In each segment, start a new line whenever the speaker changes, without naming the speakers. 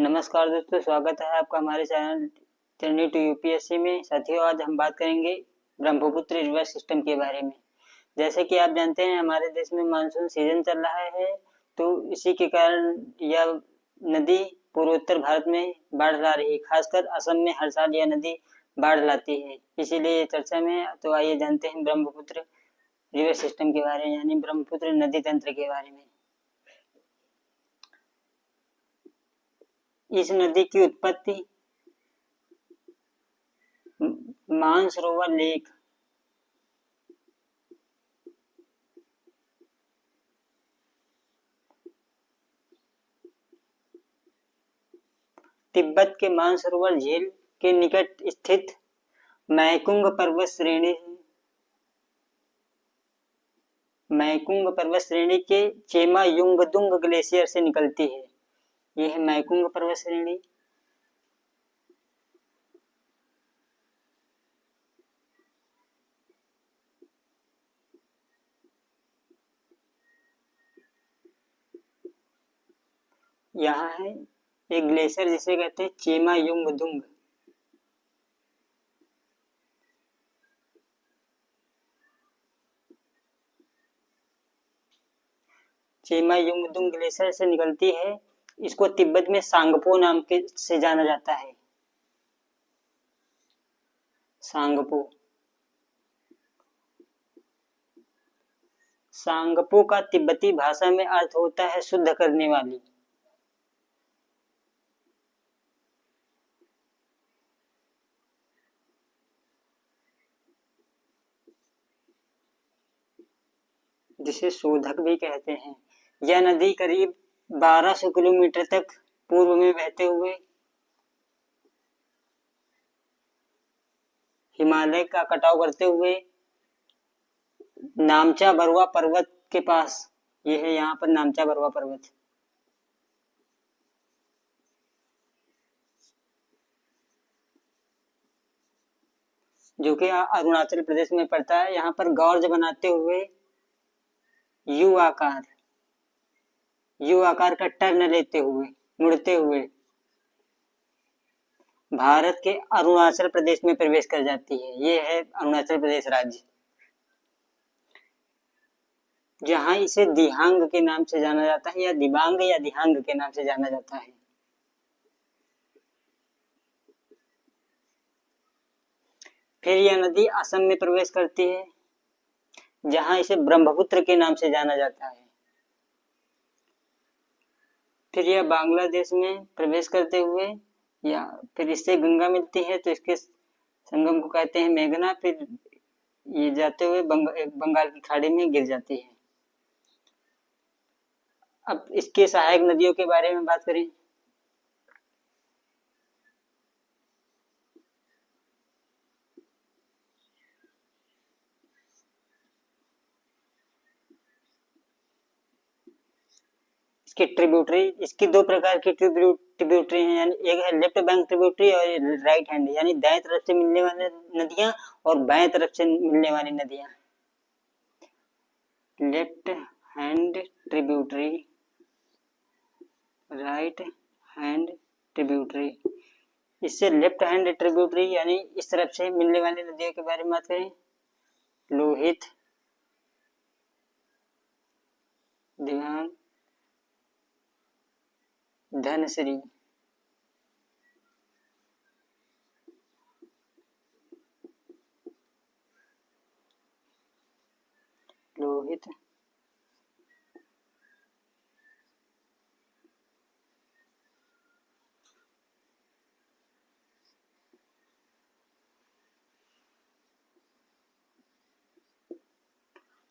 नमस्कार दोस्तों, स्वागत है आपका हमारे चैनल जर्नी टू यूपीएससी में। साथियों, आज हम बात करेंगे ब्रह्मपुत्र रिवर सिस्टम के बारे में। जैसे कि आप जानते हैं, हमारे देश में मानसून सीजन चल रहा है, तो इसी के कारण यह नदी पूर्वोत्तर भारत में बाढ़ ला रही है। खासकर असम में हर साल यह नदी बाढ़ लाती है, इसीलिए चर्चा में है। तो आइए जानते हैं ब्रह्मपुत्र रिवर सिस्टम के बारे में, यानी ब्रह्मपुत्र नदी तंत्र के बारे में। इस नदी की उत्पत्ति मानसरोवर लेक तिब्बत के मानसरोवर झील के निकट स्थित मैकुंग पर्वत श्रेणी के चेमा युंगदुंग ग्लेशियर से निकलती है। यह है मैकुंग पर्वत श्रेणी। यहाँ है एक ग्लेशियर जिसे कहते हैं चेमा युंगदुंग। चेमा युंगदुंग ग्लेशियर से निकलती है। इसको तिब्बत में सांगपो नाम के से जाना जाता है। सांगपो सांगपो का तिब्बती भाषा में अर्थ होता है शुद्ध करने वाली। जिसे शोधक भी कहते हैं। यह नदी करीब 1200 किलोमीटर तक पूर्व में बहते हुए हिमालय का कटाव करते हुए नामचा बरुआ पर्वत के पास, यह है यहाँ पर नामचा बरुआ पर्वत, जो कि अरुणाचल प्रदेश में पड़ता है। यहाँ पर गॉर्ज बनाते हुए यू आकार का टर्न लेते हुए, मुड़ते हुए भारत के अरुणाचल प्रदेश में प्रवेश कर जाती है। ये है अरुणाचल प्रदेश राज्य, जहां इसे दिहांग के नाम से जाना जाता है, या दिबांग या दिहांग के नाम से जाना जाता है। फिर यह नदी असम में प्रवेश करती है, जहां इसे ब्रह्मपुत्र के नाम से जाना जाता है। फिर यह बांग्लादेश में प्रवेश करते हुए, या फिर इससे गंगा मिलती है तो इसके संगम को कहते हैं मेघना। फिर ये जाते हुए बंगाल की खाड़ी में गिर जाती है। अब इसके सहायक नदियों के बारे में बात करें। इसकी ट्रिब्यूटरी, इसकी दो प्रकार की ट्रिब्यूटरी हैं, यानी एक है लेफ्ट बैंक ट्रिब्यूटरी और राइट हैंड, यानी दाएं तरफ से मिलने वाली नदियां और बाएं तरफ से मिलने वाली नदियां। Left hand tributary, right hand tributary. इससे लेफ्ट हैंड ट्रिब्यूटरी यानी इस तरफ से मिलने वाली नदियों के बारे में बात करें। लोहित, दिवांग, धनश्री। लोहित,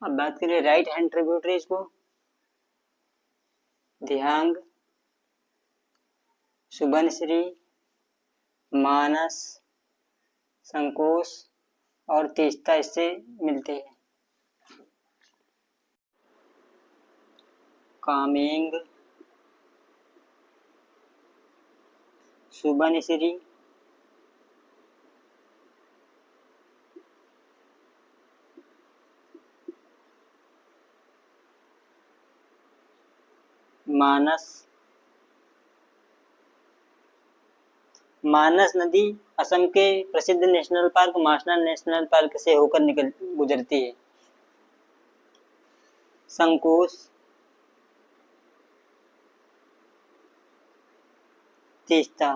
अब बात करें राइट हैंड ट्रिब्यूटरीज को। दिहांग, सुबनश्री, मानस, संकोश और तीस्ता इससे मिलते हैं। कामेंग, सुबनसिरी, मानस, मानस नदी असम के प्रसिद्ध नेशनल पार्क मार्शल नेशनल पार्क से होकर निकल गुजरती है। संकोश, तीस्ता,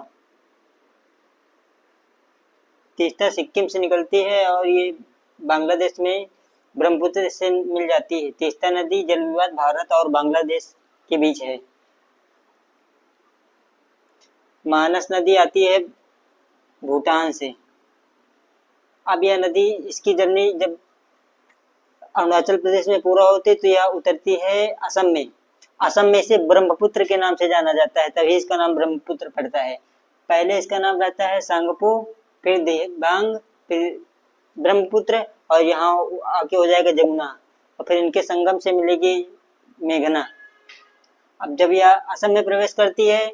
तीस्ता सिक्किम से निकलती है और ये बांग्लादेश में ब्रह्मपुत्र से मिल जाती है। तीस्ता नदी जल विवाद भारत और बांग्लादेश के बीच है। मानस नदी आती है भूटान से। अब यह नदी, इसकी जर्नी जब अरुणाचल प्रदेश में पूरा होती है तो यह उतरती है असम में। असम में इसे ब्रह्मपुत्र के नाम से जाना जाता है, तभी इसका नाम ब्रह्मपुत्र पड़ता है। पहले इसका नाम रहता है सांगपो, फिर देबांग, फिर ब्रह्मपुत्र और यहाँ आके हो जाएगा जमुना और फिर इनके संगम से मिलेगी मेघना। अब जब यह असम में प्रवेश करती है,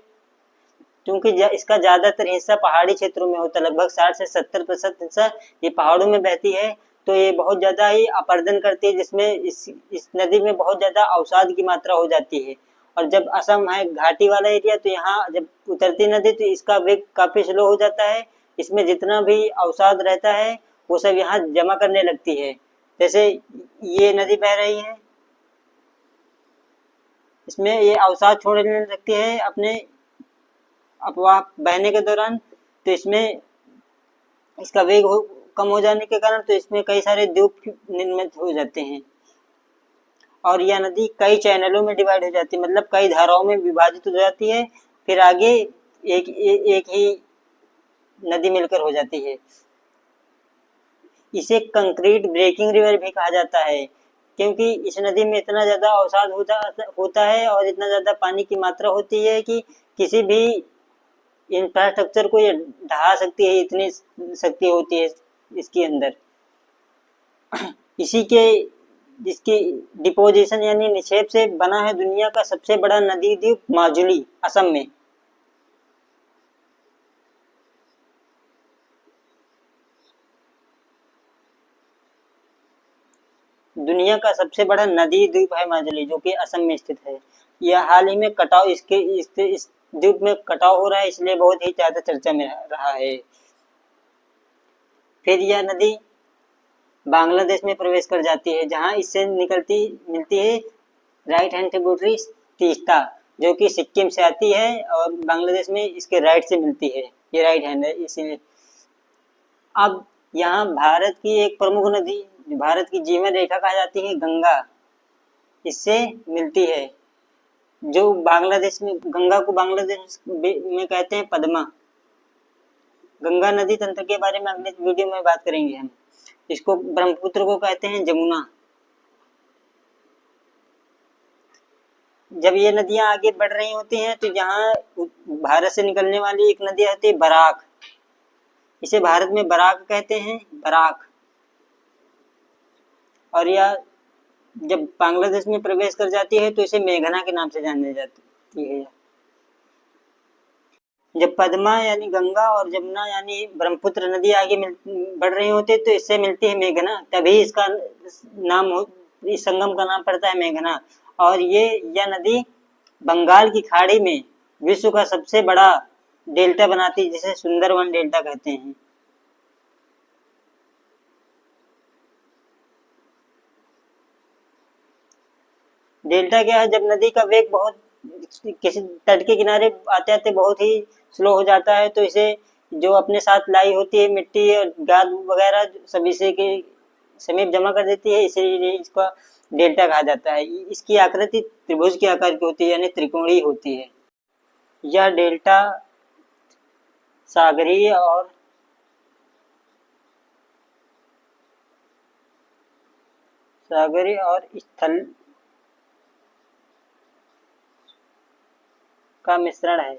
क्योंकि इसका ज्यादातर हिस्सा पहाड़ी क्षेत्रों में होता है, लगभग 60 से 70% हिस्सा ये पहाड़ों में बहती है, तो ये बहुत ज्यादा ही अपरदन करती है, जिसमें इस नदी में बहुत ज्यादा अवसाद की मात्रा हो जाती है। और जब असम है घाटी वाला एरिया, तो यहाँ जब उतरती नदी तो इसका वेग काफी स्लो हो जाता है। इसमें जितना भी अवसाद रहता है वो सब यहाँ जमा करने लगती है। जैसे ये नदी बह रही है, इसमें ये अवसाद छोड़ने लगती है अपने अपवाह बहने के दौरान, तो इसमें इसका वेग कम हो जाने के कारण तो इसमें कई सारे द्वीप निर्मित हो जाते हैं और यह नदी कई चैनलों में डिवाइड हो जाती है, मतलब कई धाराओं में विभाजित हो जाती है, फिर आगे एक ही नदी मिलकर हो जाती है। इसे कंक्रीट ब्रेकिंग रिवर भी कहा जाता है, क्योंकि इस नदी में इतना ज्यादा अवसाद होता है और इतना ज्यादा पानी की मात्रा होती है कि किसी भी इंफ्रास्ट्रक्चर को ये ढहा सकती है, इतनी शक्ति होती है इसके अंदर। इसकी डिपोजिशन यानी निक्षेप से बना है दुनिया का सबसे बड़ा नदी द्वीप माजुली, असम में। दुनिया का सबसे बड़ा नदी द्वीप है माजुली, जो कि असम में स्थित है। यह हाल ही में कटाव इस द्वीप में कटाव हो रहा है, इसलिए बहुत ही ज्यादा चर्चा में रहा है। फिर यह नदी बांग्लादेश में प्रवेश कर जाती है, जहां इससे मिलती है राइट हैंड ट्रिब्यूटरी तीस्ता, जो कि सिक्किम से आती है और बांग्लादेश में इसके राइट से मिलती है। ये राइट हैंड है इसीलिए। अब यहाँ भारत की एक प्रमुख नदी, भारत की जीवन रेखा कहा जाती है, गंगा, इससे मिलती है। जो बांग्लादेश में गंगा को बांग्लादेश में कहते हैं पद्मा। गंगा नदी तंत्र के बारे में अगले वीडियो में बात करेंगे हम। इसको ब्रह्मपुत्र को कहते हैं जमुना। जब ये नदियां आगे बढ़ रही होती हैं तो यहाँ भारत से निकलने वाली एक नदी आती है बराक, इसे भारत में बराक कहते हैं, बराक। और यह जब बांग्लादेश में प्रवेश कर जाती है तो इसे मेघना के नाम से जानी जाती है। जब पद्मा यानी गंगा और जमुना यानी ब्रह्मपुत्र नदी आगे बढ़ रही होती है तो इससे मिलती है मेघना, तभी इसका नाम इस संगम का नाम पड़ता है मेघना। और यह नदी बंगाल की खाड़ी में विश्व का सबसे बड़ा डेल्टा बनाती है, जिसे सुंदरवन डेल्टा कहते हैं। डेल्टा क्या है? जब नदी का वेग बहुत किसी तट के किनारे आते आते बहुत ही स्लो हो जाता है, तो इसे जो अपने साथ लाई होती है मिट्टी और गाद वगैरह सब इसे के समीप जमा कर देती है, इसीलिए इसका डेल्टा कहा जाता है। इसकी आकृति त्रिभुज के आकार की होती है, यानी त्रिकोणीय होती है। यह डेल्टा सागरीय और स्थल का मिश्रण है,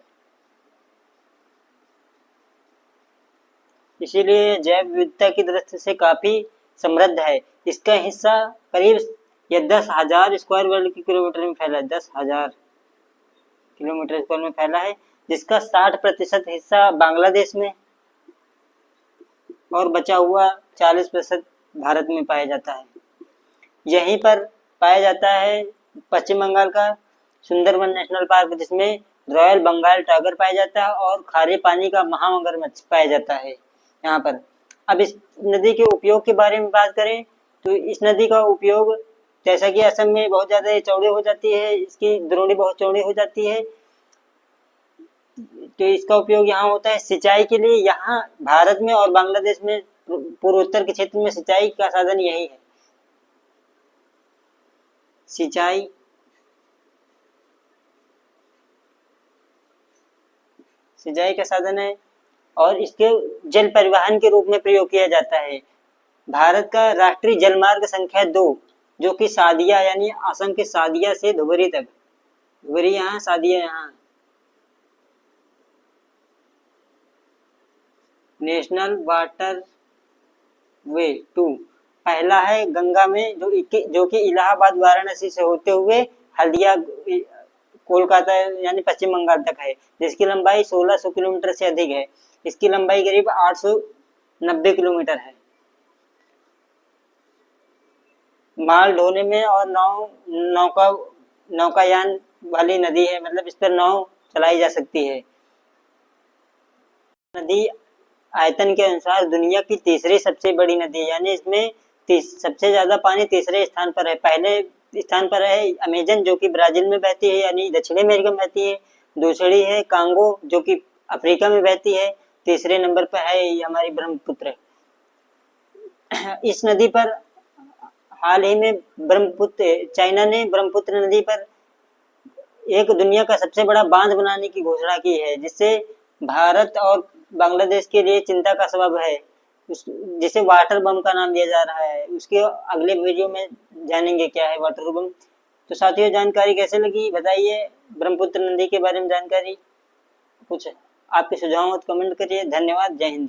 इसीलिए जैव विविधता की दृष्टि से काफी समृद्ध है। इसका हिस्सा करीब 10,000 स्क्वायर वर्ग किलोमीटर में फैला है, 10,000 किलोमीटर स्क्वायर में फैला है, जिसका 60% हिस्सा बांग्लादेश में और बचा हुआ 40% भारत में पाया जाता है। यहीं पर पाया जाता है पश्चिम बंगाल का सुंदरवन नेशनल पार्क, जिसमें रॉयल बंगाल टाइगर पाया जाता है और खारे पानी का महामगरमच्छ पाया जाता है यहाँ पर। अब इस नदी के उपयोग के बारे में बात करें तो इस नदी का उपयोग, जैसा कि असम में बहुत ज्यादा चौड़ी हो जाती है, इसकी द्रोणी बहुत चौड़ी हो जाती है, तो इसका उपयोग यहाँ होता है सिंचाई के लिए। यहाँ भारत में और बांग्लादेश में पूर्वोत्तर के क्षेत्र में सिंचाई का साधन यही है, सिंचाई का साधन है और इसके जल परिवहन के रूप में प्रयोग किया जाता है। भारत का राष्ट्रीय जलमार्ग संख्या 2 जो कि सादिया यानी असम के सादिया से धुबरी तक, धुबरी यहाँ सादिया यहाँ, नेशनल वाटर वे 2 पहला है गंगा में जो कि इलाहाबाद वाराणसी से होते हुए हल्दिया कोलकाता यानी पश्चिम बंगाल तक है, जिसकी लंबाई 1600 किलोमीटर से अधिक है। इसकी लंबाई करीब 890 किलोमीटर है। माल ढोने में और नौकायान वाली नदी है, मतलब इस पर नाव चलाई जा सकती है। नदी आयतन के अनुसार दुनिया की तीसरी सबसे बड़ी नदी है, यानी इसमें सबसे ज्यादा पानी तीसरे स्थान पर है। पहले स्थान पर है अमेजन जो कि ब्राजील में बहती है यानी दक्षिणी अमेरिका में बहती है। दूसरी है कांगो जो कि अफ्रीका में बहती है। तीसरे नंबर पर है हमारी ब्रह्मपुत्र। इस नदी पर हाल ही में चाइना ने ब्रह्मपुत्र नदी पर एक दुनिया का सबसे बड़ा बांध बनाने की घोषणा की है, जिससे भारत और बांग्लादेश के लिए चिंता का सबब है, जिसे वाटर बम का नाम दिया जा रहा है। उसके अगले वीडियो में जानेंगे क्या है वाटर बम। तो साथियों, जानकारी कैसे लगी बताइए। ब्रह्मपुत्र नदी के बारे में जानकारी कुछ आपके सुझाव कमेंट करिए। धन्यवाद। जय हिंद।